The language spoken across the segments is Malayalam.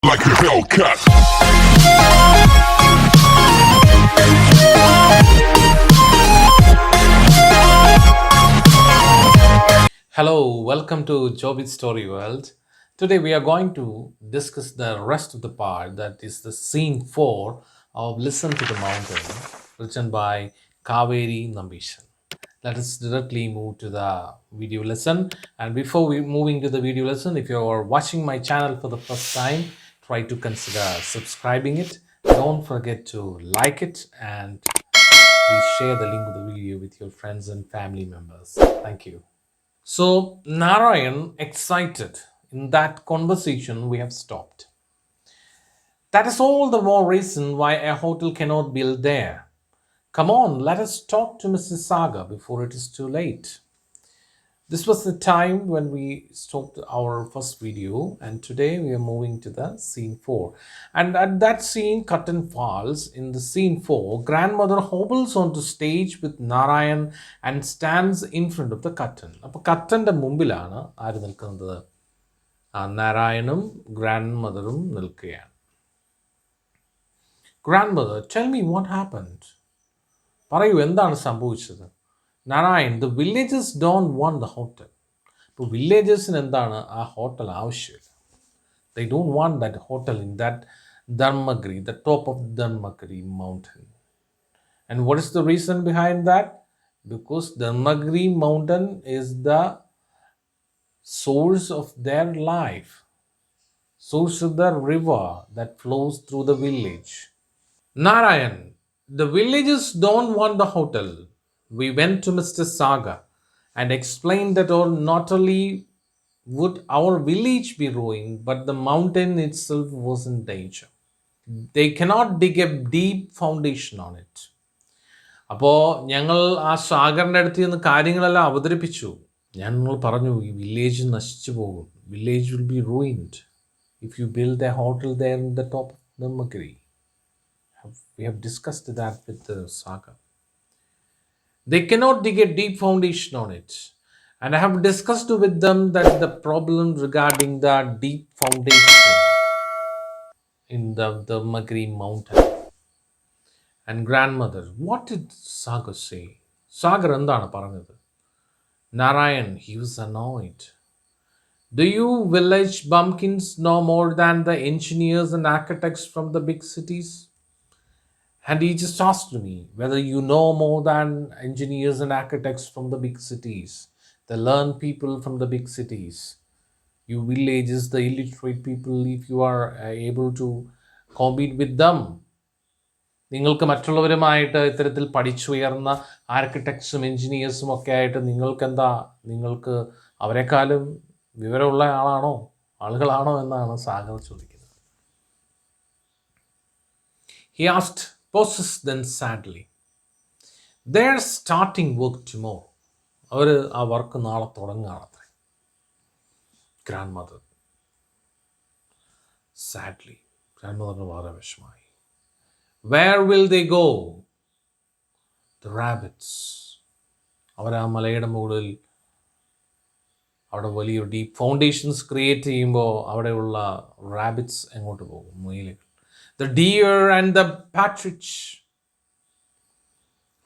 like a Hellcat. Hello, welcome to JobysStoryWorld. Today we are going to discuss the rest of the part, that is the scene 4 of Listen to the Mountain, written by Kaveri Nambishan. Let us directly move to the video lesson. And before we moving to the video lesson, if you are watching my channel for the first time, try to consider subscribing it. Don't forget to like it, and please share the link of the video with your friends and family members. Thank you. So Narayan excited. In that conversation we have stopped. That is all the more reason why a hotel cannot build there. Come on, let us talk to Mrs. Saga before it is too late. This was the time when we stopped our first video, and today we are moving to the scene 4. And at that scene, curtain falls. In the scene 4, grandmother hobbles onto stage with Narayan and stands in front of the curtain. അപ്പോൾ കർട്ടൻ്റെ മുമ്പിലാണ് ആര് നിൽക്കുന്നത്? നാരായണും ഗ്രാൻഡ് നിൽക്കുകയാണ്. Grandmother, tell me what happened. പറയൂ, എന്താണ് സംഭവിച്ചത്? Narayan, the villagers don't want the hotel. ഇപ്പോൾ വില്ലേജേഴ്സിന് എന്താണ് ആ ഹോട്ടൽ ആവശ്യമില്ല. They don't want that hotel in that Dharmagiri, the top of Dharmagiri mountain. And what is the reason behind that? Because Dharmagiri mountain is the source of their life, source of the river that flows through the village. Narayan, the villagers don't want the hotel. We went to Mr. Saga and explained that not only would our village be ruined, but the mountain itself was in danger. They cannot dig a deep foundation on it. അപ്പോൾ ഞങ്ങൾ ആ സാഗറിൻ്റെ അടുത്ത് നിന്ന് കാര്യങ്ങളെല്ലാം അവതരിപ്പിച്ചു. ഞങ്ങൾ പറഞ്ഞു, ഈ വില്ലേജ് നശിച്ചു പോകും. Village will be ruined if you build a hotel there in the top of Dharmagiri. We have discussed that with the Saga. They cannot dig a deep foundation on it. And I have discussed with them that the problem regarding the deep foundation in the Dharmagiri mountain. And grandmother, what did Saga say? Sagar endana paranjathu? Narayan, he was annoyed. Do you village bumpkins know more than the engineers and architects from the big cities? And he just asked me whether you know more than engineers and architects from the big cities, the learned people from the big cities. You villages, the illiterate people, if you are able to compete with them. നിങ്ങൾക്ക് മറ്റുള്ളവരുമായിട്ട് ഇത്തരത്തിൽ പഠിച്ചുയർന്ന ആർക്കിടെക്ട്സും എഞ്ചിനീയേഴ്സും ഒക്കെ ആയിട്ട് നിങ്ങൾക്ക് അവരെക്കാളും വിവരമുള്ള ആളുകളാണോ എന്നാണ് സാഗർ ചോദിക്കുന്നത്. He asked Poses then sadly. They're starting work tomorrow. അവർ ആ വർക്ക് നാളെ തുടങ്ങുകയാണത്രേ. Grandmother sadly. Grandmother വളരെ വിഷമായി. Where will they go? The rabbits. അവർ ആ മലയുടെ മുകളിൽ അവിടെ വലിയ ഡീപ്പ് ഫൗണ്ടേഷൻസ് ക്രിയേറ്റ് ചെയ്യുമ്പോൾ അവിടെയുള്ള റാബിറ്റ്സ് എങ്ങോട്ട് പോകും? മുയലുകൾ. The deer and the partridge.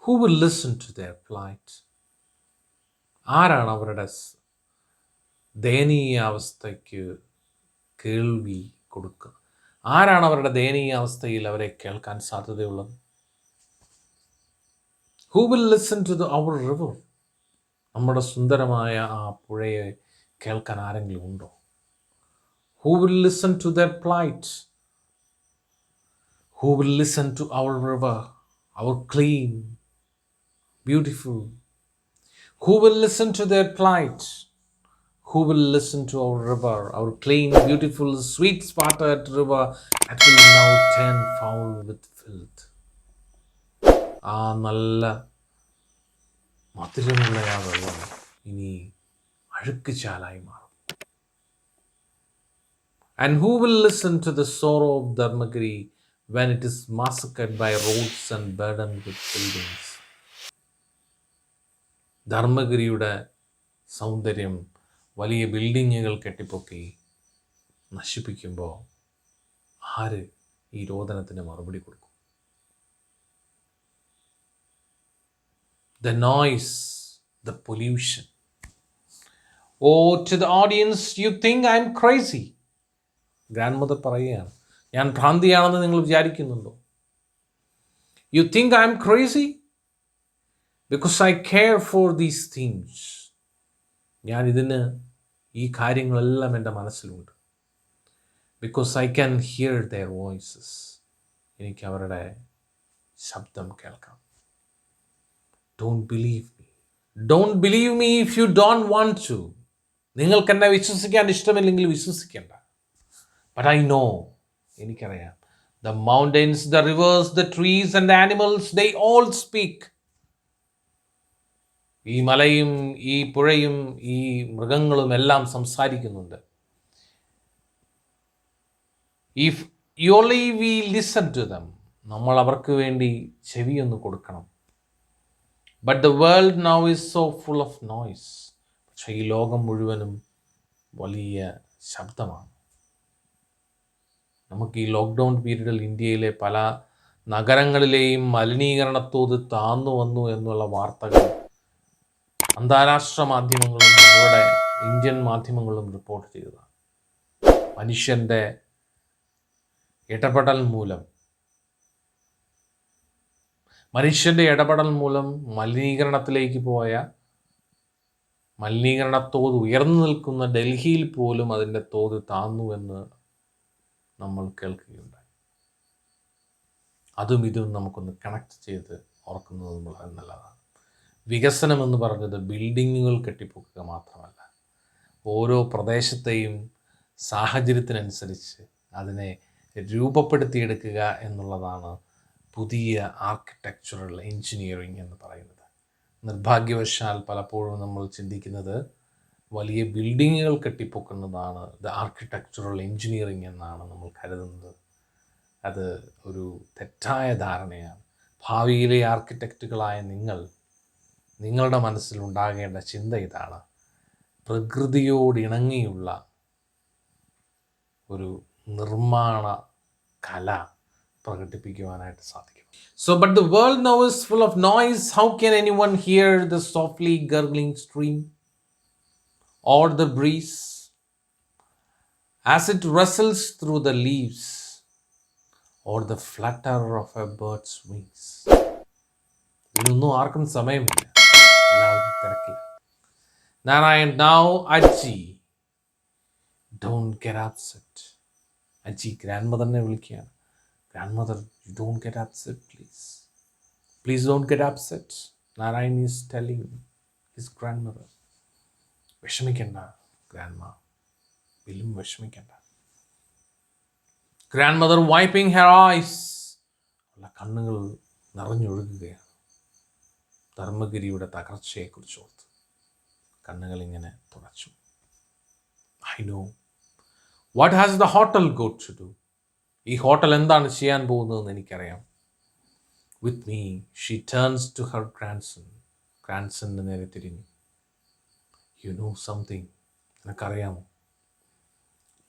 Who will listen to their plight? ആരാണ് അവരുടെ ദയനീയ അവസ്ഥയ്ക്ക് കേൾവി കൊടുക്കുക? ആരാണ് അവരുടെ ദയനീയ അവസ്ഥയിൽ അവരെ കേൾക്കാൻ സാധ്യതയുള്ളത്? Who will listen to our river? നമ്മുടെ സുന്ദരമായ ആ പുഴയെ കേൾക്കാൻ ആരെങ്കിലും ഉണ്ടോ? Who will listen to their plight? Who will listen to our river, our clean, beautiful? Who will listen to their plight? Who will listen to our river, our clean, beautiful, sweet-spotted river that will now turn foul with filth? ആ നല്ല മധുരമുള്ള ആ വെള്ളം ഇനി അഴുക്ക് ചാലായി മാറും. And who will listen to the sorrow of Dharmagiri when it is massacred by roads and burdened with buildings? ധർമ്മഗിരിയുടെ സൗന്ദര്യം വലിയ ബിൽഡിങ്ങുകൾ കെട്ടിപ്പൊക്കി നശിപ്പിക്കുമ്പോൾ ആര് ഈ രോദനത്തിന് മറുപടി കൊടുക്കും? The noise, the pollution. Oh, to the audience, you think I'm crazy? Grand mother പറയുകയാണ്, ഞാൻ ഭ്രാന്തിയാണെന്ന് നിങ്ങൾ വിചാരിക്കുന്നുണ്ടോ? You think I'm crazy? Because I care for these things. ഞാൻ ഈ കാര്യങ്ങളെല്ലാം എൻ്റെ മനസ്സിലുണ്ട്. Because I can hear their voices. എനിക്ക് അവരുടെ ശബ്ദം കേൾക്കാം. Don't believe me. Don't believe me if you don't want to. നിങ്ങൾക്ക് എന്നെ വിശ്വസിക്കാൻ ഇഷ്ടമില്ലെങ്കിൽ വിശ്വസിക്കേണ്ട. But I know, എനിക്കറിയാം, the mountains, the rivers, the trees and the animals, they all speak. ഈ മലയും ഈ പുഴയും ഈ മൃഗങ്ങളും എല്ലാം സംസാരിക്കുന്നുണ്ട്. If only we listen to them. നമ്മൾ അവർക്ക് വേണ്ടി ചെവിയൊന്ന് കൊടുക്കണം. But the world now is so full of noise. പക്ഷേ ഈ ലോകം മുഴുവനും വലിയ ശബ്ദമാണ്. നമുക്ക് ഈ ലോക്ക്ഡൗൺ പീരീഡിൽ ഇന്ത്യയിലെ പല നഗരങ്ങളിലെയും മലിനീകരണത്തോത് താന്നു വന്നു എന്നുള്ള വാർത്തകൾ അന്താരാഷ്ട്ര മാധ്യമങ്ങളും നമ്മുടെ ഇന്ത്യൻ മാധ്യമങ്ങളും റിപ്പോർട്ട് ചെയ്തതാണ്. മനുഷ്യൻ്റെ ഇടപെടൽ മൂലം മലിനീകരണത്തിലേക്ക് പോയ മലിനീകരണത്തോത് ഉയർന്നു നിൽക്കുന്ന ഡൽഹിയിൽ പോലും അതിൻ്റെ തോത് താന്നുവെന്ന് നമ്മൾ കേൾക്കുകയുണ്ടായി. അതും ഇതും നമുക്കൊന്ന് കണക്ട് ചെയ്ത് ഓർക്കുന്നത് വളരെ നല്ലതാണ്. വികസനം എന്ന് പറഞ്ഞത് ബിൽഡിങ്ങുകൾ കെട്ടിപ്പൊക്കുക മാത്രമല്ല, ഓരോ പ്രദേശത്തെയും സാഹചര്യത്തിനനുസരിച്ച് അതിനെ രൂപപ്പെടുത്തിയെടുക്കുക എന്നുള്ളതാണ് പുതിയ ആർക്കിടെക്ചറൽ എഞ്ചിനീയറിംഗ് എന്ന് പറയുന്നത്. നിർഭാഗ്യവശാൽ പലപ്പോഴും നമ്മൾ ചിന്തിക്കുന്നത് വലിയ ബിൽഡിങ്ങുകൾ കെട്ടിപ്പൊക്കുന്നതാണ് ദ ആർക്കിടെക്ചറൽ എഞ്ചിനീയറിംഗ് എന്നാണ് നമ്മൾ കരുതുന്നത്. അത് ഒരു തെറ്റായ ധാരണയാണ്. ഭാവിയിലെ ആർക്കിടെക്റ്റുകളായ നിങ്ങളുടെ മനസ്സിലുണ്ടാകേണ്ട ചിന്ത ഇതാണ്: പ്രകൃതിയോടിണങ്ങിയുള്ള ഒരു നിർമ്മാണ കല പ്രകടിപ്പിക്കുവാനായിട്ട് സാധിക്കും. So, but the world now is full of noise. How can anyone hear the softly gurgling stream or the breeze as it rustles through the leaves or the flutter of a bird's wings? ഇതിനൊന്നും ആർക്കും സമയമില്ല, എല്ലാവരും തിരക്കില്ല. Narayan, now Ajji, don't get upset. അജ്ജി ഗ്രാൻഡ്മദറിനെ വിളിക്കുകയാണ്. Grandmother, you don't get upset, please. Please don't get upset. Narayan is telling his grandmother. വിഷമിക്കണ്ട ഗ്രാൻഡ്മ, വിലും വിഷമിക്കണ്ട. Grandmother wiping her eyes. അവളുടെ കണ്ണുകൾ നിറഞ്ഞൊഴുകുകയാണ്. ധർമ്മഗിരിയുടെ തകർച്ചയെക്കുറിച്ച് ഓർത്ത് കണ്ണുകൾ ഇങ്ങനെ തുടച്ചു. I know. What has the hotel got to do? ഈ ഹോട്ടൽ എന്താണ് ചെയ്യാൻ പോകുന്നതെന്ന് എനിക്കറിയാം. With me she turns to her ഗ്രാൻഡ്സണിന് നേരെ തിരിഞ്ഞു. യു നോ സംതിങ്, എനിക്കറിയാമോ?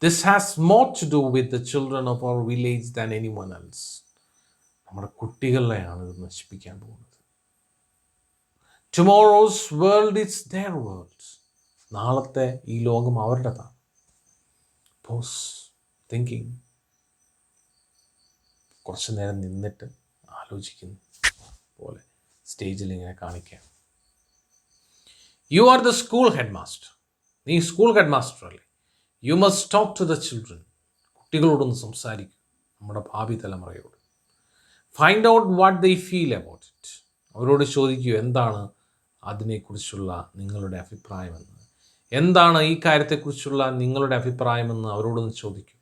This has more to do with the children of our village than anyone else. നമ്മുടെ കുട്ടികളെയാണ് ഇത് നശിപ്പിക്കാൻ പോകുന്നത്. Tomorrow's world it's their world. നാളത്തെ ഈ ലോകം അവരുടേതാണ്. Pose thinking. കുറച്ച് നേരം നിന്നിട്ട് ആലോചിക്കുന്നു പോലെ സ്റ്റേജിൽ ഇങ്ങനെ കാണിക്കാം. You are the school head master. നീ സ്കൂൾ ഹെഡ് മാസ്റ്റർ അല്ലേ? You must talk to the children. കുട്ടികളോടൊന്ന് സംസാരിക്കും, നമ്മുടെ ഭാവി തലമുറയോട്. Find out what they feel about it. അവരോട് ചോദിക്കൂ, എന്താണ് അതിനെക്കുറിച്ചുള്ള നിങ്ങളുടെ അഭിപ്രായമെന്ന്, എന്താണ് ഈ കാര്യത്തെക്കുറിച്ചുള്ള നിങ്ങളുടെ അഭിപ്രായമെന്ന് അവരോടൊന്ന് ചോദിക്കൂ.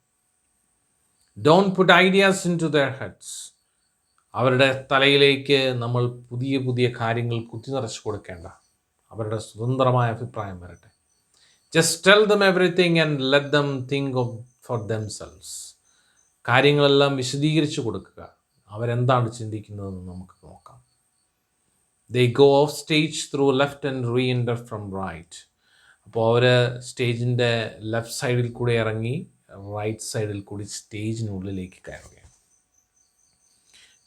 Don't put ideas into their heads. അവരുടെ തലയിലേക്ക് നമ്മൾ പുതിയ പുതിയ കാര്യങ്ങൾ കുത്തി നിറച്ച് കൊടുക്കേണ്ട. അവരുടെ സ്വതന്ത്രമായ അഭിപ്രായം വരട്ടെ. Just tell them everything and let them think for themselves. കാര്യങ്ങളെല്ലാം വിശദീകരിച്ച് കൊടുക്കുക. അവരെന്താണ് ചിന്തിക്കുന്നതെന്ന് നമുക്ക് നോക്കാം. They go off stage through left and re-enter from right. അപ്പോൾ അവർ സ്റ്റേജിൻ്റെ ലെഫ്റ്റ് സൈഡിൽ കൂടെ ഇറങ്ങി റൈറ്റ് സൈഡിൽ കൂടി സ്റ്റേജിനുള്ളിലേക്ക് കയറുകയാണ്.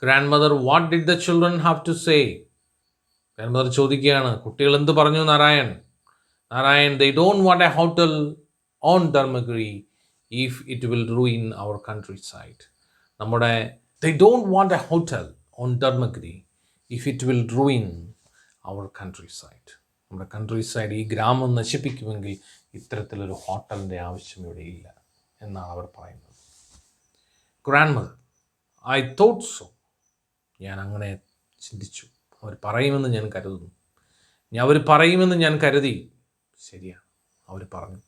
Grandmother, what did the children have to say? Grandmother ചോദിക്കുകയാണ്, കുട്ടികൾ എന്ത് പറഞ്ഞു Narayan? Narayan, they don't want a hotel on Dharmagiri if it will ruin our countryside. നമ്മുടെ they don't want a hotel on Dharmagiri if it will ruin our countryside. നമ്മുടെ കൺട്രി സൈഡ്, ഈ ഗ്രാമം നശിപ്പിക്കുമെങ്കിൽ ഇത്തരത്തിലൊരു ഹോട്ടലിൻ്റെ ആവശ്യം ഇവിടെ ഇല്ല എന്നാണ് അവർ പറയുന്നത്. Grand mother, I thought so. ഞാൻ അങ്ങനെ ചിന്തിച്ചു, അവർ പറയുമെന്ന് ഞാൻ കരുതുന്നു. അവർ പറയുമെന്ന് ഞാൻ കരുതി. ശരിയാണ്, അവർ പറഞ്ഞു.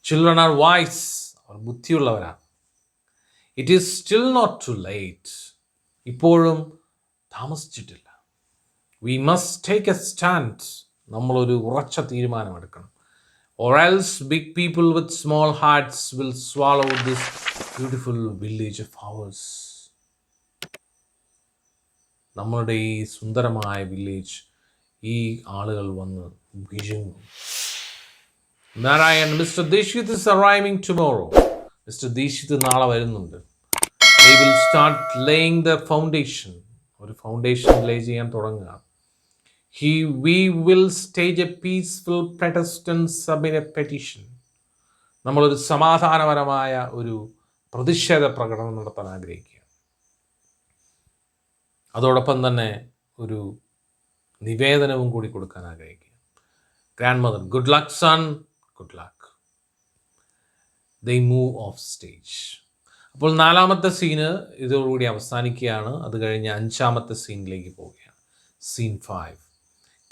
ചിൽഡ്രൻ ആർ വൈസ്, അവർ ബുദ്ധിയുള്ളവരാണ്. It is still not too late, ഇപ്പോഴും താമസിച്ചിട്ടില്ല. We must take a stand, നമ്മളൊരു ഉറച്ച തീരുമാനമെടുക്കണം. Or else big people with small hearts will swallow this beautiful village of ours. നമ്മളുടെ ഈ സുന്ദരമായ വില്ലേജ് ഈ ആളുകൾ വന്ന് വിഴുങ്ങും. Narayan, mister Dikshit is arriving tomorrow. Mister Dikshit നാളെ വരുന്നുണ്ട്. They will start laying the foundation. ഒരു ഫൗണ്ടേഷൻ ലേ ചെയ്യാൻ തുടങ്ങുക. We will stage a peaceful protest and submit a petition. നമ്മളൊരു സമാധാനപരമായ ഒരു പ്രതിഷേധ പ്രകടനം നടത്താൻ ആഗ്രഹിക്കുക. അതോടൊപ്പം തന്നെ ഒരു നിവേദനവും കൂടി കൊടുക്കാൻ ആഗ്രഹിക്കുക. Grandmother, good luck son, good luck. They move off stage. അപ്പോൾ 4ാമത്തെ സീന് ഇതോടുകൂടി അവസാനിക്കുകയാണ്. അത് കഴിഞ്ഞ് 5ാമത്തെ സീനിലേക്ക് പോവുകയാണ്. സീൻ 5.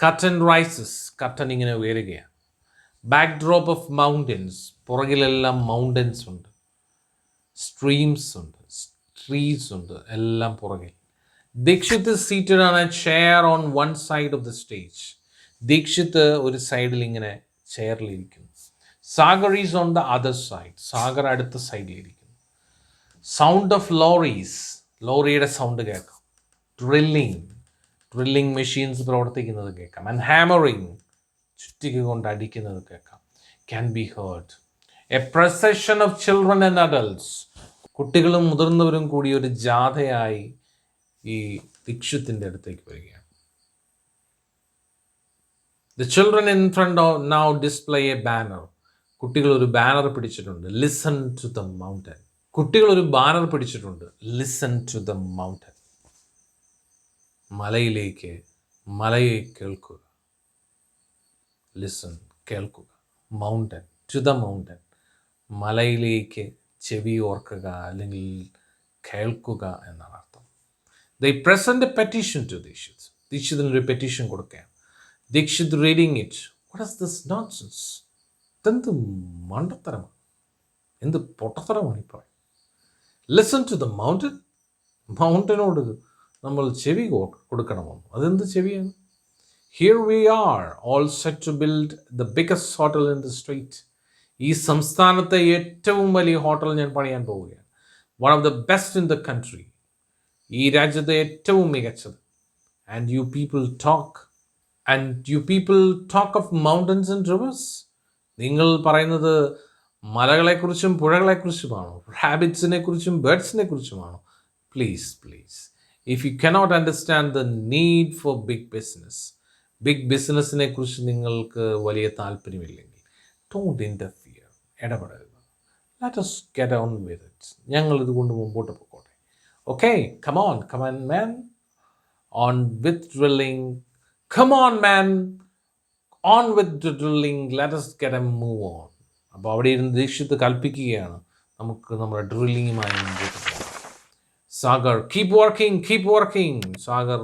കർട്ടൻ റൈസസ്, കർട്ടൻ ഇങ്ങനെ ഉയരുകയാണ്. ബാക്ക് ഡ്രോപ്പ് ഓഫ് മൗണ്ടൻസ്, പുറകിലെല്ലാം മൗണ്ടൻസ് ഉണ്ട്, സ്ട്രീംസ് ഉണ്ട്, ട്രീസ് ഉണ്ട്, എല്ലാം പുറകിൽ. Dikshit seated on a chair on one side of the stage. Dikshit ഒരു സൈഡിൽ ഇങ്ങനെ ചെയറിലിരിക്കുന്നു. Sagar is on the other side, Sagar അടുത്ത സൈഡിലിരിക്കുന്നു. സൗണ്ട് ഓഫ് ലോറീസ്, ലോറിയുടെ സൗണ്ട് കേൾക്കാം. ഡ്രില്ലിംഗ് മെഷീൻസ് പ്രവർത്തിക്കുന്നത് കേൾക്കാം. ആൻഡ് ഹാമറിങ്, ചുറ്റിക കൊണ്ട് അടിക്കുന്നത് കേൾക്കാം. Can be heard. A procession of children and adults, കുട്ടികളും മുതിർന്നവരും കൂടി ഒരു ജാഥയായി ഈ ദീക്ഷിത്തിൻ്റെ അടുത്തേക്ക് വരികയാണ്. The children in front now display a banner. കുട്ടികൾ ഒരു ബാനർ പിടിച്ചിട്ടുണ്ട്. Listen to the mountain. കുട്ടികൾ ഒരു ബാനർ പിടിച്ചിട്ടുണ്ട്. Listen to the mountain. മലയിലേക്ക്, മലയെ കേൾക്കുക. ലിസൺ, കേൾക്കുക. മൗണ്ടൻ, ടു ദ മൗണ്ടൻ, മലയിലേക്ക് ചെവി ഓർക്കുക അല്ലെങ്കിൽ കേൾക്കുക എന്നാണ് അർത്ഥം. They present a petition to Dikshit. ദീക്ഷിതിനൊരു പെറ്റീഷൻ കൊടുക്കുകയാണ്. Dikshit reading it. What is this nonsense? ഇതെന്ത് മണ്ടത്തരമാണ്, എന്ത് പൊട്ടത്തരമാണ് ഈ പറയും. Listen to the mountain. മൗണ്ടനോട് നമ്മൾ ചെവി കൊടുക്കണമോ? അതെന്ത് ചെവിയാണ്? Here we are all set to build the biggest hotel in the street. ഈ സംസ്ഥാനത്തെ ഏറ്റവും വലിയ ഹോട്ടൽ ഞാൻ പണിയാൻ പോവുകയാണ്. One of the best in the country, ഈ രാജ്യത്തെ ഏറ്റവും മികച്ചത്. And you people talk of mountains and rivers. നിങ്ങൾ പറയുന്നത് മലകളെക്കുറിച്ചും പുഴകളെക്കുറിച്ചുമാണോ? റാബിറ്റ്സിനെ കുറിച്ചും ബേർഡ്സിനെ കുറിച്ചുമാണോ? Please please, if you cannot understand the need for big businessനെ കുറിച്ച് നിങ്ങൾക്ക് വലിയ താല്പര്യമില്ലെങ്കിൽ, don't interfere, ഇടപെടരുത്. Let us get on with it. ഞങ്ങൾ ഇതുകൊണ്ട് മുമ്പോട്ട് പോകട്ടെ. Okay, come on man, on with drilling. Come on man, on with the drilling. Let us get a move on. അപ്പോൾ അവിടെ ഇരുന്ന് ദീക്ഷിത് കൽപ്പിക്കുകയാണ്, നമുക്ക് നമ്മുടെ ഡ്രില്ലിങ്ങുമായി മുമ്പോട്ട് പോകാം. Sagar, keep working. സാഗർ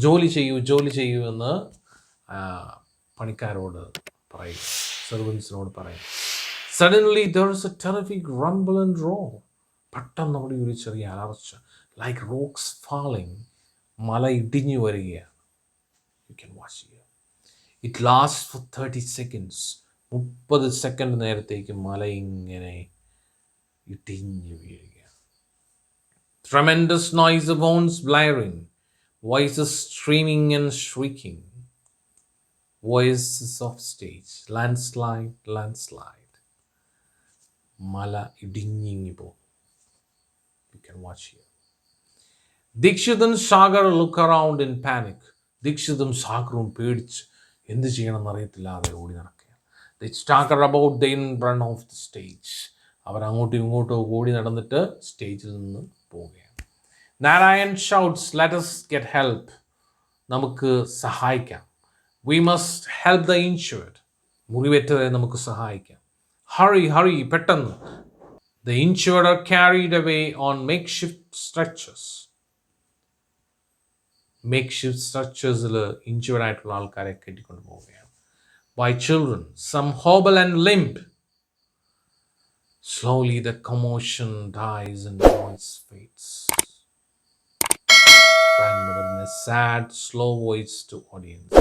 ജോലി ചെയ്യൂ എന്ന് പണിക്കാരോട് പറയും, സെർവൻസിനോട് പറയും. Suddenly there is A terrific rumble and roar. പെട്ടെന്ന് അവിടെ ഒരു ചെറിയ അലർച്ച. ലൈക്ക് റോക്സ് ഫാളിങ്, മല ഇടിഞ്ഞു വരികയാണ്. You can watch here. It last for 30 seconds. 30 second നേരത്തേക്ക് മല ഇങ്ങനെ ഇടിഞ്ഞു വീഴുക. Tremendous noise of horns blaring, voices screaming and shrieking, voices of stage, landslide. മല ഇടിഞ്ഞിങ്ങി പോകും. You can watch here. Dikshit and Sagar look around in panic. ദീക്ഷിതും സാഗറും പേടിച്ച് എന്ത് ചെയ്യണമെന്ന് അറിയത്തില്ലാതെ ഓടി നടക്കുകയാണ്. They stagger about the in front of the stage. അവർ അങ്ങോട്ടും ഇങ്ങോട്ടും ഓടി നടന്നിട്ട് സ്റ്റേജിൽ നിന്ന് പോവുകയാണ്. Narayan shouts, let us get help. നമുക്ക് സഹായിക്കാം. We must help the injured. മുറിവേറ്റവരെ നമുക്ക് സഹായിക്കാം. Hurry, hurry, പെട്ടെന്ന്. The injured are carried away on makeshift stretchers. Makeshift stretchers-ൽ ഇഞ്ചുവേർഡ് ആയിട്ടുള്ള ആൾക്കാരെ കെട്ടിക്കൊണ്ട് പോവുകയാണ്. By children, some hobble and limp. Slowly the commotion dies and noise fades. Grandmother in a sad, slow voice to audience.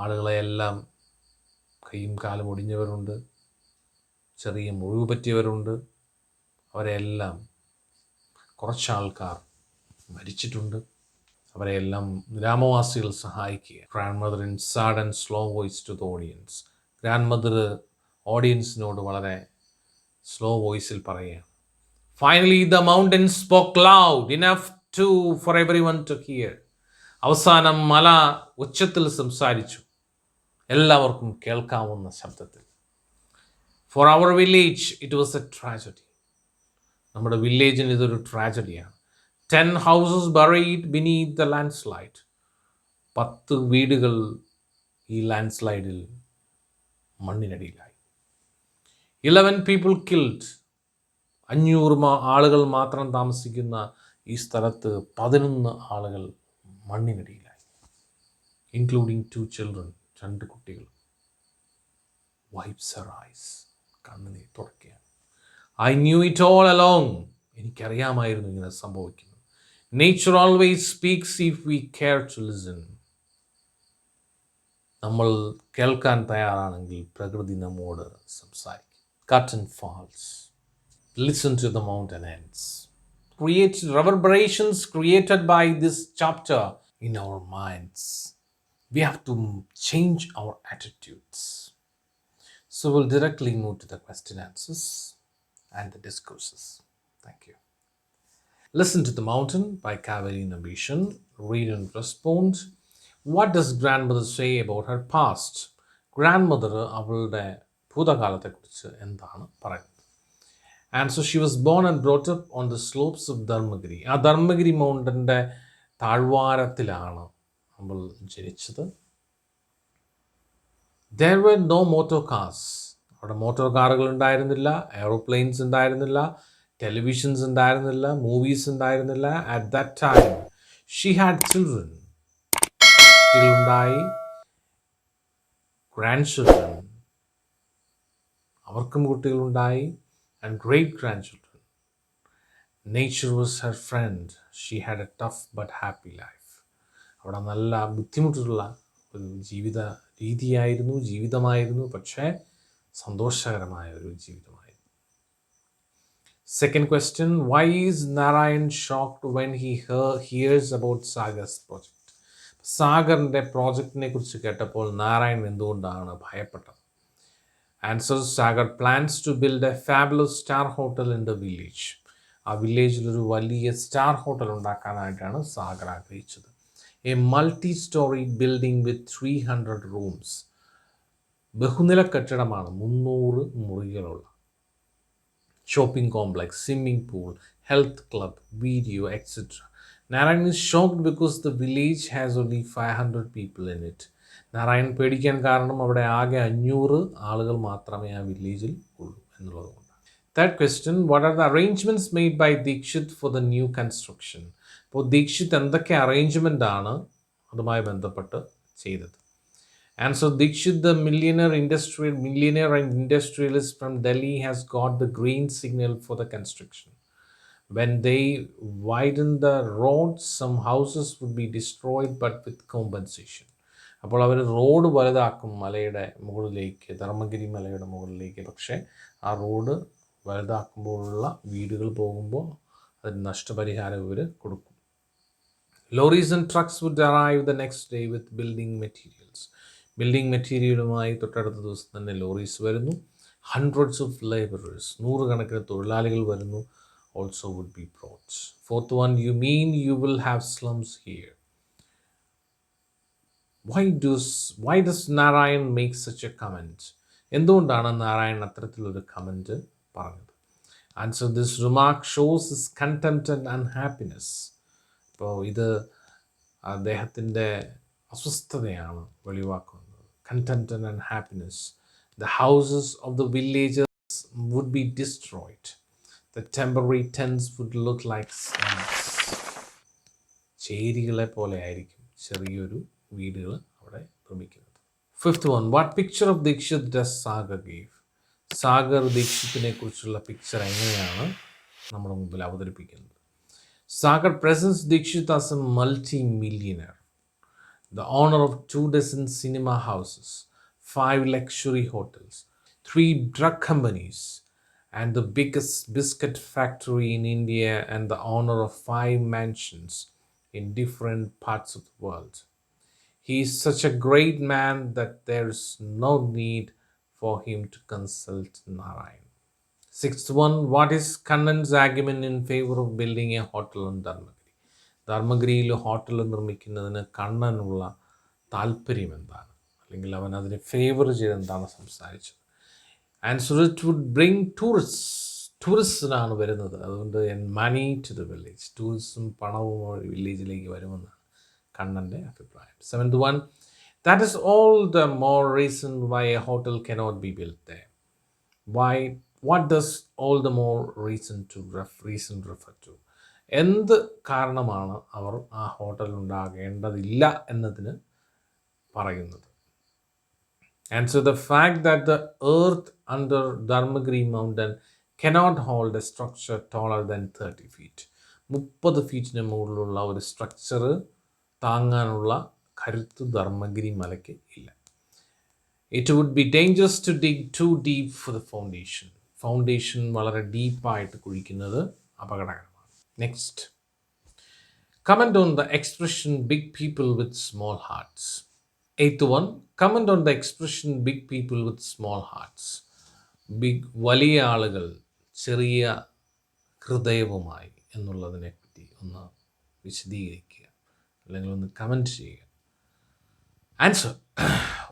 ആളുകളെയെല്ലാം കൈയും കാലും ഒടിഞ്ഞവരുണ്ട്, ചെറിയ മുറിവ് പറ്റിയവരുണ്ട്, അവരെല്ലാം കുറച്ച് ആൾക്കാർ മരിച്ചിട്ടുണ്ട്, അവരെയെല്ലാം ഗ്രാമവാസികൾ സഹായിക്കുക. Grandmother in sad and slow voice to the audience. Grandmother ഓഡിയൻസിനോട് വളരെ സ്ലോ വോയിസിൽ പറയുക. Finally the mountain spoke loud enough for everyone to hear. അവസാനം മല ഉച്ചത്തിൽ സംസാരിച്ചു, എല്ലാവർക്കും കേൾക്കാവുന്ന ശബ്ദത്തിൽ. For our village it was a tragedy. നമ്മുടെ വില്ലേജിന് ഇതൊരു ട്രാജഡിയാണ്. 10 houses buried beneath the landslide. 10 വീടുകൾ ഈ ലാൻഡ്സ്ലൈഡിൽ മണ്ണിനടിയിലായി. 11 people killed. 500 ആളുകൾ മാത്രം താമസിക്കുന്ന ഈ സ്ഥലത്ത് 11 ആളുകൾ മണ്ണിനടിയിലായി, ഇൻക്ലൂഡിങ് 2 children, 2 കുട്ടികൾ. Wipes her eyes. കണ്ണുനീർ തുടയ്ക്കുകയാണ്. I knew it all along. എനിക്കറിയാമായിരുന്നു ഇങ്ങനെ സംഭവിക്കുന്നത്. Nature always speaks if we care to listen. നമ്മൾ കേൾക്കാൻ തയ്യാറാണെങ്കിൽ പ്രകൃതി നമ്മോട് സംസാരിക്കും. Curtain falls. Listen to the mountain ends. Create reverberations created by this chapter in our minds. We have to change our attitudes. So we'll directly move to the question answers and the discourses. Thank you. Listen to the Mountain by Kaveri Nabishan. Read and respond. What does grandmother say about her past? Grandmother അവളുടെ ഭൂതകാലത്തെക്കുറിച്ച് എന്താണ് പറയുന്നത്? Answer, she was born and brought up on the slopes of Dharmagiri. ആ ധർമ്മഗിരി മൗണ്ടൻ്റെ താഴ്വാരത്തിലാണ് അവൾ ജനിച്ചത്. There were no motor cars. അവിടെ മോട്ടോർ കാറുകൾ ഉണ്ടായിരുന്നില്ല, എയറോപ്ലെയിൻസ് ഉണ്ടായിരുന്നില്ല, ടെലിവിഷൻസ് ഉണ്ടായിരുന്നില്ല, മൂവീസ് ഉണ്ടായിരുന്നില്ല. At that time she had children. കുട്ടികളുണ്ടായി, ഗ്രാൻഡ് ചിൽഡ്രൻ, അവർക്കും കുട്ടികളുണ്ടായി, and great grandchildren. Nature was her friend. She had a tough but happy life. അവിടെ നല്ല ബുദ്ധിമുട്ടുള്ള ഒരു ജീവിതമായിരുന്നു, പക്ഷേ സന്തോഷകരമായ ഒരു ജീവിതമായിരുന്നു. Second question, why is Narayan shocked when he hears about Sagar's project? സാഗറിൻ്റെ പ്രോജക്റ്റിനെ കുറിച്ച് കേട്ടപ്പോൾ നാരായൺ എന്തുകൊണ്ടാണ് ഭയപ്പെട്ടത്? Answer, Sagar plans to build a fabulous star hotel in the village. ആ വില്ലേജിലൊരു വലിയ സ്റ്റാർ ഹോട്ടൽ ഉണ്ടാക്കാനായിട്ടാണ് സാഗർ ആഗ്രഹിച്ചത്. A multi-story building with 300 rooms. ബഹുനില കെട്ടിടമാണ്, 300 മുറികളുള്ള. Shopping complex, swimming pool, health club, video, etc. Narayan is shocked because the village has only 500 people in it. Narayan പേടിക്കാൻ കാരണം അവിടെ ആകെ 500 ആളുകൾ മാത്രമേ ആ വില്ലേജിൽ ഉള്ളൂ എന്നുള്ളതുകൊണ്ട്. Third question, what are the arrangements made by Dikshit for the new construction? അപ്പോൾ ദീക്ഷിത് എന്തൊക്കെ അറേഞ്ച്മെൻ്റ് ആണ് അതുമായി ബന്ധപ്പെട്ട് ചെയ്തത്? Answer, Dikshit, the millionaire and industrialist from Delhi, has got the green signal for the construction. When they widen the road, some houses would be destroyed, but with compensation. അപ്പോൾ അവർ റോഡ് വലുതാക്കും മലയുടെ മുകളിലേക്ക്, ധർമ്മഗിരി മലയുടെ മുകളിലേക്ക്. പക്ഷേ ആ റോഡ് വലുതാക്കുമ്പോഴുള്ള വീടുകൾ പോകുമ്പോൾ അതിന് നഷ്ടപരിഹാരം ഇവർ കൊടുക്കും. Lorries and trucks would arrive the next day with building materials. Building മെറ്റീരിയലുമായി തൊട്ടടുത്ത ദിവസം തന്നെ ലോറീസ് വരുന്നു. Hundreds of laborers, നൂറുകണക്കിന് തൊഴിലാളികൾ വരുന്നു, also would be brought. Fourth one, you mean you will have slums here? Why does Narayan make such a comment? എന്തുകൊണ്ടാണ് നാരായൺ അത്തരത്തിലൊരു കമൻറ്റ് പറഞ്ഞത്? Answer, this remark shows his contempt and unhappiness. അപ്പോൾ ഇത് അദ്ദേഹത്തിൻ്റെ അസ്വസ്ഥതയാണ് വെളിവാക്കുന്നത്. Contempt and unhappiness. The houses of the villagers would be destroyed. The temporary tents would look like slums. ചേരികളെ പോലെ ആയിരിക്കും ചെറിയൊരു വീടുകൾ അവിടെ നിർമ്മിക്കുന്നത്. Fifth one, what picture of Dikshit does Sagar give? Sagar ദീക്ഷിത്തിനെ കുറിച്ചുള്ള പിക്ചർ എങ്ങനെയാണ് നമ്മുടെ മുമ്പിൽ അവതരിപ്പിക്കുന്നത്? സാഗർ presents Dikshit as a multi-millionaire, the owner of 2 dozen cinema houses, 5 luxury hotels, 3 drug companies, and the biggest biscuit factory in India, and the owner of 5 mansions in different parts of the world. He is such a great man that there is no need for him to consult Narayan. Sixth one, what is Kannan's argument in favor of building a hotel in Dharmagiri? ധർമ്മഗിരിയിൽ ഹോട്ടൽ നിർമ്മിക്കുന്നതിന് കണ്ണനുള്ള താല്പര്യം എന്താണ്, അല്ലെങ്കിൽ അവൻ അതിനെ ഫേവർ ചെയ്ത് എന്താണ് സംസാരിച്ചത്? ആൻസർ, ഇറ്റ് വുഡ് ബ്രിങ് ടൂറിസ്റ്റിനാണ് വരുന്നത്, അതുകൊണ്ട് മണി ടു ദ വില്ലേജ്. ടൂറിസ്റ്റും പണവും വില്ലേജിലേക്ക് വരുമെന്നാണ് കണ്ണൻ്റെ അഭിപ്രായം. Seventh one, that is all the more reason why a hotel cannot be built there. What does all the more reason refer to? എന്ത് കാരണമാണ് അവർ ആ ഹോട്ടൽ ഉണ്ടാകേണ്ടതില്ല എന്നതിന് പറയുന്നത്? Answer, the fact that the earth under Dharmagiri mountain cannot hold a structure taller than 30 feet. 30 ഫീറ്റിന് മുകളിലുള്ള ഒരു സ്ട്രക്ചർ താങ്ങാനുള്ള കരുത്ത് ധർമ്മഗിരി മലയ്ക്ക് ഇല്ല. It would be dangerous to dig too deep for the foundation. Foundation വളരെ ഡീപ്പായിട്ട് കുഴിക്കുന്നത് അപകടകരമാണ്. Next, comment on the expression big people with small hearts. Eighth one, comment on the expression big people with small hearts. വലിയ ആളുകൾ ചെറിയ ഹൃദയവുമായി എന്നുള്ളതിനെ പറ്റി ഒന്ന് വിശദീകരിക്കുക, അല്ലെങ്കിൽ ഒന്ന് കമൻറ്റ് ചെയ്യുക. Answer,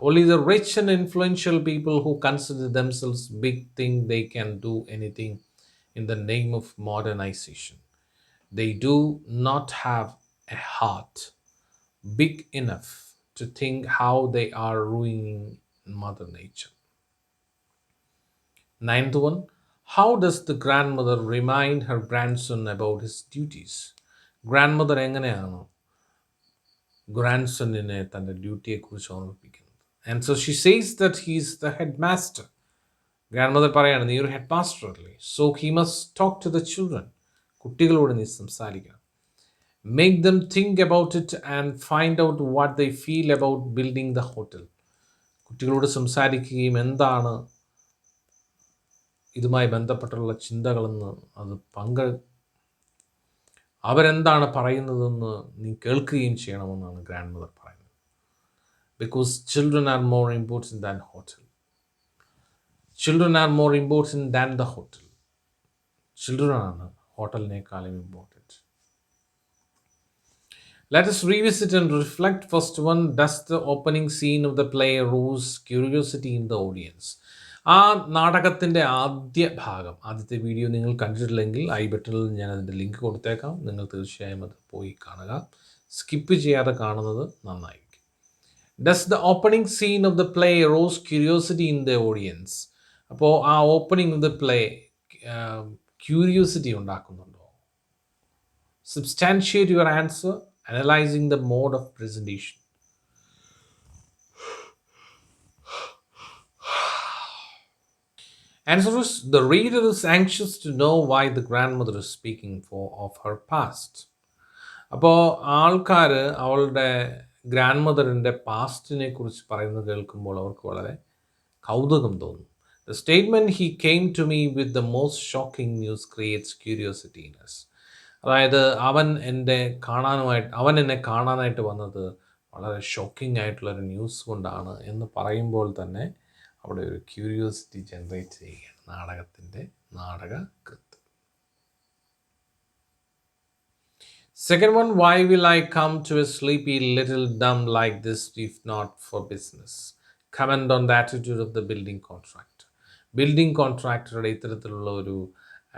only the rich and influential people who consider themselves big think they can do anything in the name of modernization. They do not have a heart big enough to think how they are ruining Mother Nature. Ninth one, how does the grandmother remind her grandson about his duties? Grandmother എങ്ങനെയാണ് ഗ്രാൻഡ്സണിനെ തൻ്റെ ഡ്യൂട്ടിയെക്കുറിച്ച് ഓർമ്മിപ്പിക്കുന്നത്? Answer, she says that he is the head master. Grandmother പറയാണ്, നീ ഒരു ഹെഡ് മാസ്റ്റർ അല്ലേ, so he must talk to the children. കുട്ടികളോട് നീ സംസാരിക്കണം. Make them think about it and find out what they feel about building the hotel. കുട്ടികളോട് സംസാരിക്കുകയും എന്താണ് ഇതുമായി ബന്ധപ്പെട്ടുള്ള ചിന്തകളെന്ന് അത് അവരെന്താണ് പറയുന്നതെന്ന് നീ കേൾക്കുകയും ചെയ്യണമെന്നാണ് ഗ്രാൻഡ് മദർ പറയുന്നത്. Because children are more important than hotel. Children are more important than the hotel. Children ആണ് ഹോട്ടലിനേക്കാളും important. Let us revisit and reflect. First one, does the opening scene of the play arouse curiosity in the audience? ആ നാടകത്തിൻ്റെ ആദ്യത്തെ വീഡിയോ നിങ്ങൾ കണ്ടിട്ടില്ലെങ്കിൽ ഐ ബട്ടണിൽ ഞാൻ അതിൻ്റെ ലിങ്ക് കൊടുത്തേക്കാം. നിങ്ങൾ തീർച്ചയായും അത് പോയി കാണുക. സ്കിപ്പ് ചെയ്യാതെ കാണുന്നത് നന്നായിരിക്കും. Does the opening scene of the play arouse curiosity in the audience? അപ്പോൾ ആ opening of the play curiosity ഉണ്ടാക്കുന്നുണ്ടോ? Substantiate your answer, analyzing the mode of presentation. Answer is, the reader is anxious to know why the grandmother is speaking of her past. അപ്പോൾ ആൾക്കാർ അവളുടെ ഗ്രാൻഡ് മദറിൻ്റെ പാസ്റ്റിനെ കുറിച്ച് പറയുന്നത് കേൾക്കുമ്പോൾ അവർക്ക് വളരെ കൗതുകം തോന്നും. The statement, he came to me with the most shocking news, creates curiosity in us. അതായത് അവൻ എന്നെ കാണാനായിട്ട് വന്നത് വളരെ ഷോക്കിംഗ് ആയിട്ടുള്ളൊരു ന്യൂസ് കൊണ്ടാണ് എന്ന് പറയുമ്പോൾ തന്നെ അവിടെ ഒരു ക്യൂരിയോസിറ്റി ജനറേറ്റ് ചെയ്യുകയാണ് നാടകത്തിൻ്റെ നാടകകൃത്ത്. Second one, why will I come to a sleepy little dumb like this if not for business? Comment on the attitude of the building contractor. Building കോൺട്രാക്ടറുടെ ഇത്തരത്തിലുള്ള ഒരു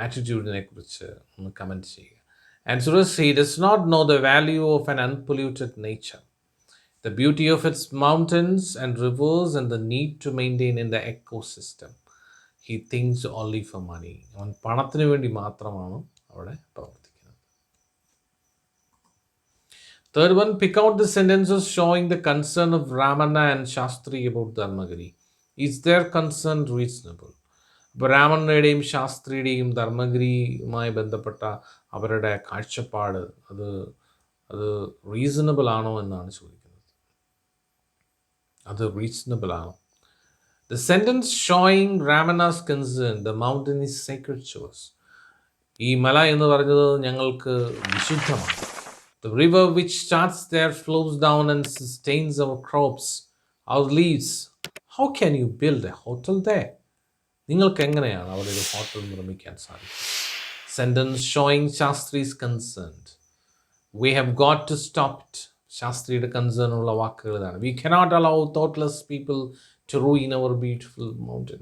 ആറ്റിറ്റ്യൂഡിനെ കുറിച്ച് ഒന്ന് കമൻറ്റ് ചെയ്യുക. Answer is, he does not know the value of an unpolluted nature, the beauty of its mountains and rivers, and the need to maintain in the ecosystem. He thinks only for money. അവൻ പണത്തിന് വേണ്ടി മാത്രമാണ് അവിടെ പ്രവർത്തിക്കുന്നത്. Third one, pick out the sentences showing the concern of Ramana and Shastri about Dharmagiri. Is their concern reasonable? അപ്പോൾ രാമണ്ണയുടെയും ശാസ്ത്രിയുടെയും ധർമ്മഗിരിയുമായി ബന്ധപ്പെട്ട അവരുടെ കാഴ്ചപ്പാട് അത് അത് റീസണബിൾ ആണോ എന്നാണ് ചോദിക്കുന്നത്. അത് റീസണബിൾ ആണോ? The sentence showing Ramana's concern, the mountain is sacred to us. ഈ മല എന്ന് പറഞ്ഞത് ഞങ്ങൾക്ക് വിശുദ്ധമാണ്. The river which starts there flows down and sustains our crops, our leaves. How can you build a hotel there? നിങ്ങൾക്ക് എങ്ങനെയാണ് അവിടെ ഒരു ഹോട്ടൽ നിർമ്മിക്കാൻ സാധിക്കും? Sentence showing Shastri's concern. We have got to stop it. ശാസ്ത്രിയുടെ കൺസേൺ ഉള്ള വാക്കുകൾ ഇതാണ്. We cannot allow thoughtless people to ruin our beautiful mountain.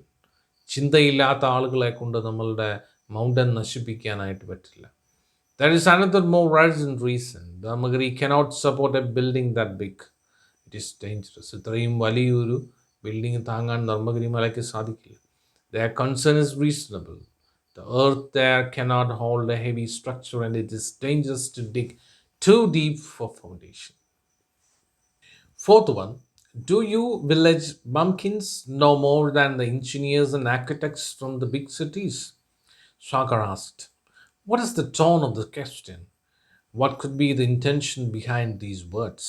ചിന്തയില്ലാത്ത ആളുകളെ കൊണ്ട് നമ്മളുടെ മൗണ്ടൻ നശിപ്പിക്കാനായിട്ട് പറ്റില്ല. There is another more urgent reason. Dharmagiri cannot support a building that big. It is dangerous. ഇത്രയും വലിയൊരു ബിൽഡിംഗ് താങ്ങാൻ ധർമ്മഗിരി മലയ്ക്ക് സാധിക്കില്ല. Their concern is reasonable. The earth there cannot hold a heavy structure and it is dangerous to dig too deep for foundation. Fourth one, do you village bumpkins know more than the engineers and architects from the big cities? Sagar asked. What is the tone of the question? What could be the intention behind these words?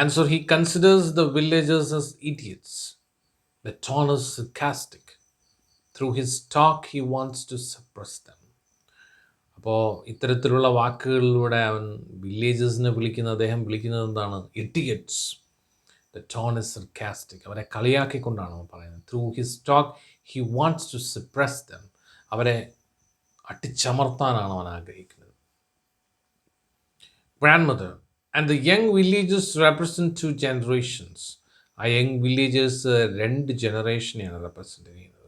Answer, he considers the villagers as idiots. The tone is sarcastic. Through his talk, he wants to suppress them. അപ്പോൾ ഇത്തരത്തിലുള്ള വാക്കുകളിലൂടെ അവൻ വില്ലേജേഴ്സിനെ അദ്ദേഹം വിളിക്കുന്നത് എന്താണ്? Idiots. The tone is sarcastic. അവരെ കളിയാക്കിക്കൊണ്ടാണ് അവൻ പറയുന്നത്. Through his talk he wants to suppress them. അവരെ അട്ടിച്ചമർത്താനാണ് അവൻ ആഗ്രഹിക്കുന്നത്. Grandmother, and the young villagers represent two generations. ആ യങ് വില്ലേജേഴ്സ് രണ്ട് ജനറേഷനെയാണ് റെപ്രസെൻ്റ് ചെയ്യുന്നത്.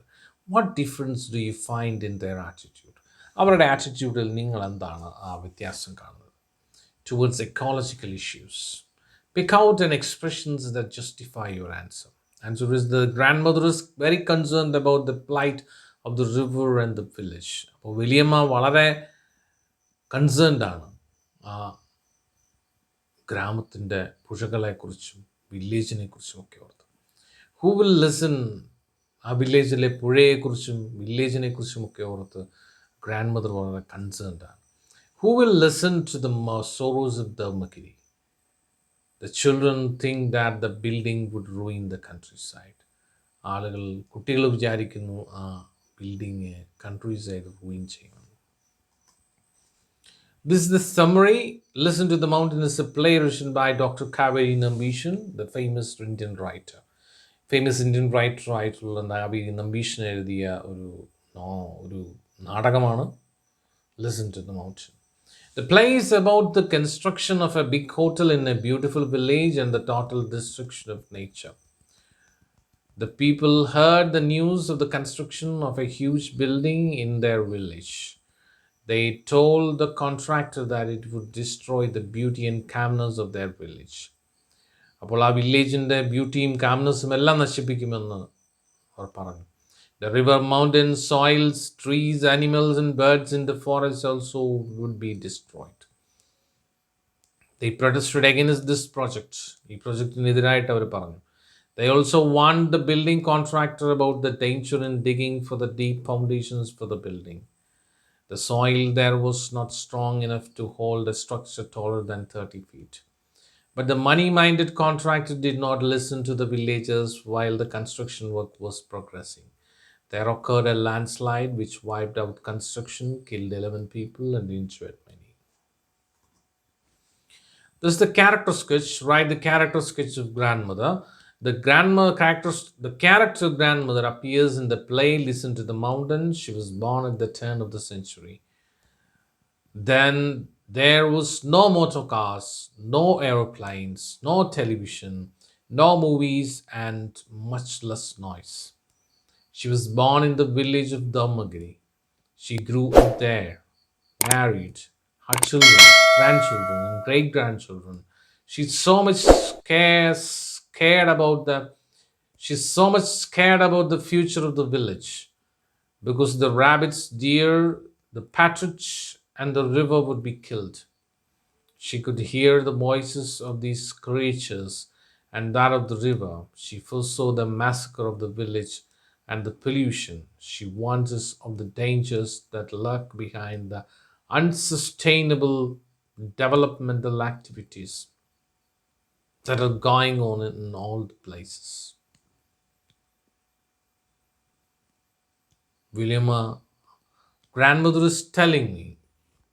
What difference do you find in there attitude? അവരുടെ ആറ്റിറ്റ്യൂഡിൽ നിങ്ങൾ എന്താണ് ആ വ്യത്യാസം കാണുന്നത്? Towards ecological issues. Pick out an expressions that justify your answer. Answer is, the grandmother is very concerned about the plight of the river and the village. അപ്പോൾ വലിയമ്മ വളരെ കൺസേൺഡ് ആണ് ആ ഗ്രാമത്തിൻ്റെ പുഴകളെക്കുറിച്ചും വില്ലേജിനെ കുറിച്ചും ഒക്കെ ഓർത്ത്. Who will listen? ആ വില്ലേജിലെ പുഴയെക്കുറിച്ചും വില്ലേജിനെ കുറിച്ചും ഒക്കെ ഓർത്ത് ഗ്രാൻഡ് മദർ വളരെ കൺസേൺഡ് ആണ്. Who will listen to the sorrows of Dharmagiri? The children think that the building would ruin the countryside. കുട്ടികൾ വിചാരിക്കുന്നു ആ ബിൽഡിങ് കൺട്രി സൈഡ് റൂയിൻ ചെയ്യണം. This is the summary. Listen to the Mountain is a play written by Dr. Kaveri Nambishan, the famous Indian writer. ആയിട്ടുള്ള കവി നമ്പീഷൻ എഴുതിയ ഒരു നാടകമാണ് Listen to the Mountain. The play is about the construction of a big hotel in a beautiful village and the total destruction of nature. The people heard the news of the construction of a huge building in their village. They told the contractor that it would destroy the beauty and calmness of their village. അപ്പോൾ ആ വില്ലേജിൻ്റെ ബ്യൂട്ടിയും കാംനെസ്സും എല്ലാം നശിപ്പിക്കുമെന്ന് അവർ പറഞ്ഞു. The river, mountains, soils, trees, animals and birds in the forest also would be destroyed. They protested against this project. ഈ പ്രൊജക്റ്റിനെതിരായിട്ട് അവർ പറഞ്ഞു. They also warned the building contractor about the danger in digging for the deep foundations for the building. The soil there was not strong enough to hold a structure taller than 30 feet. But the money-minded contractor did not listen to the villagers while the construction work was progressing. There occurred a landslide which wiped out construction, killed 11 people, and injured many. This is the character sketch. Write the character sketch of grandmother. The character grandmother appears in the play Listen to the Mountain. She was born at the turn of the century. Then there was no motor cars, no aeroplanes, no television, no movies, and much less noise. She was born in the village of Dhammagiri. She grew up there, married, had children, grandchildren, and great grandchildren. She's so much scared about the she's so much scared about the future of the village because the rabbits, deer, the partridge, and the river would be killed. She could hear the voices of these creatures and that of the river. She foresaw the massacre of the village and the pollution. She warns us of the dangers that lurk behind the unsustainable developmental activities that are going on in all the places. William, grandmother is telling me,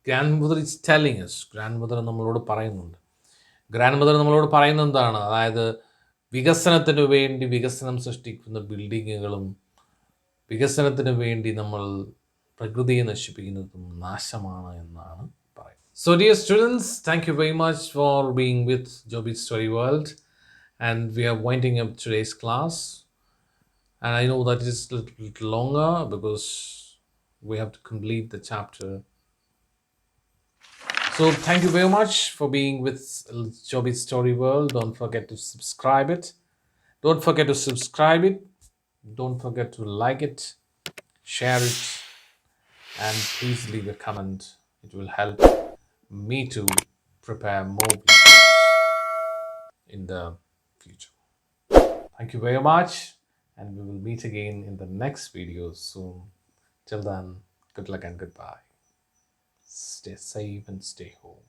grandmother is telling us, grandmother നമ്മളോട് പറയുന്നുണ്ട്. ഗ്രാൻഡ് മദർ നമ്മളോട് പറയുന്നത് എന്താണ്? അതായത് വികസനത്തിന് വേണ്ടി വികസനം സൃഷ്ടിക്കുന്ന ബിൽഡിങ്ങുകളും വികസനത്തിന് വേണ്ടി നമ്മൾ പ്രകൃതിയെ നശിപ്പിക്കുന്നതും നാശമാണ് എന്നാണ് പറയുന്നത്. So dear students, thank you very much for being with Joby's Story World, and we are winding up today's class, and I know that it is a little longer because we have to complete the chapter. So thank you very much for being with Joby's Story World. Don't forget to subscribe it. Don't forget to subscribe it. Don't forget to like it, share it, and please leave a comment. It will help me to prepare more videos in the future. Thank you very much, and we will meet again in the next video soon. Till then, good luck and goodbye. Stay safe and stay home.